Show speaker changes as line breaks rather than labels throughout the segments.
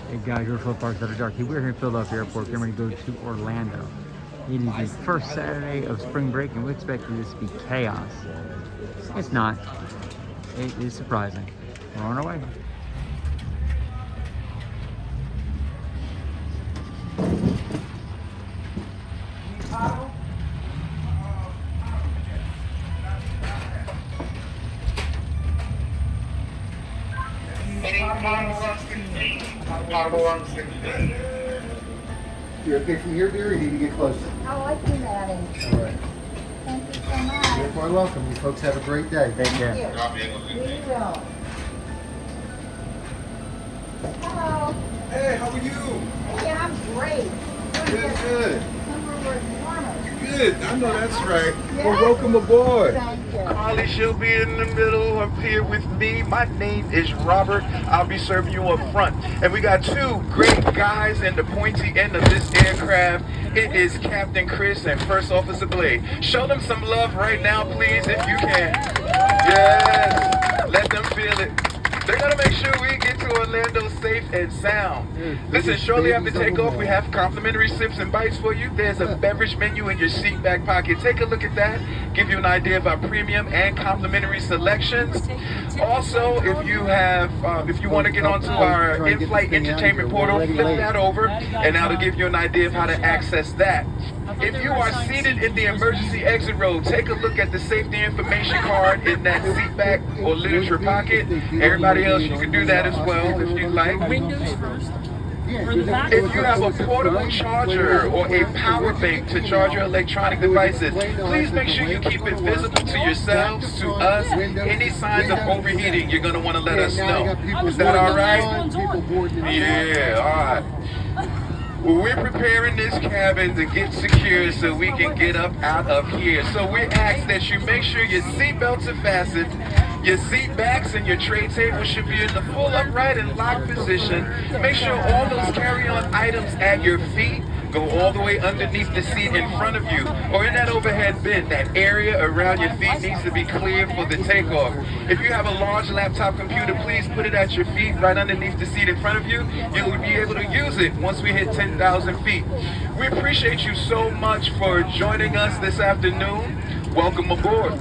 Hey guys, your flow parks that are dark. Hey, we're here in Philadelphia Airport. Getting ready to go to Orlando. It is the first Saturday of spring break, and we expected this to be chaos. It's not. It is surprising. We're on our way.
You okay from here, dear, or you need to get closer?
Oh, I see Maddie.
All right.
Thank you so much.
You're quite welcome. You folks have a great day.
Take care.
Thank you. We will. Hello.
Hey, how are you?
Hey, I'm great.
Good.
Good.
I know that's right.
Yeah.
Well, welcome aboard.
Thank you.
Carly, she'll be in the middle up here with me. My name is Robert. I'll be serving you up front. And we got two great guys in the pointy end of this aircraft. It is Captain Chris and First Officer Blade. Show them some love right now, please, if you can. Yes. Let them feel it. They're going to make sure we get to Orlando safe and sound. Listen, shortly after takeoff, we have complimentary sips and bites for you. There's a beverage menu in your seat back pocket. Take a look at that. Give you an idea of our premium and complimentary selections. Also, if you want to get onto our in-flight entertainment portal, flip that over, and that'll give you an idea of how to access that. If you are seated in the emergency exit row, take a look at the safety information card in that seat back or literature pocket. Everybody else, you can do that as well if you'd like.
Windows first.
If you have a portable charger or a power bank to charge your electronic devices, please make sure you keep it visible to yourselves, to us. Any signs of overheating, you're going to want to let us know. Is that all right? Yeah, all right. Well, we're preparing this cabin to get secure so we can get up out of here. So we ask that you make sure your seatbelts are fastened, your seat backs and your tray table should be in the full upright and locked position. Make sure all those carry-on items at your feet go all the way underneath the seat in front of you or in that overhead bin. That area around your feet needs to be clear for the takeoff. If you have a large laptop computer, please put it at your feet right underneath the seat in front of you. You'll be able to use it once we hit 10,000 feet. We appreciate you so much for joining us this afternoon. Welcome aboard.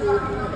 for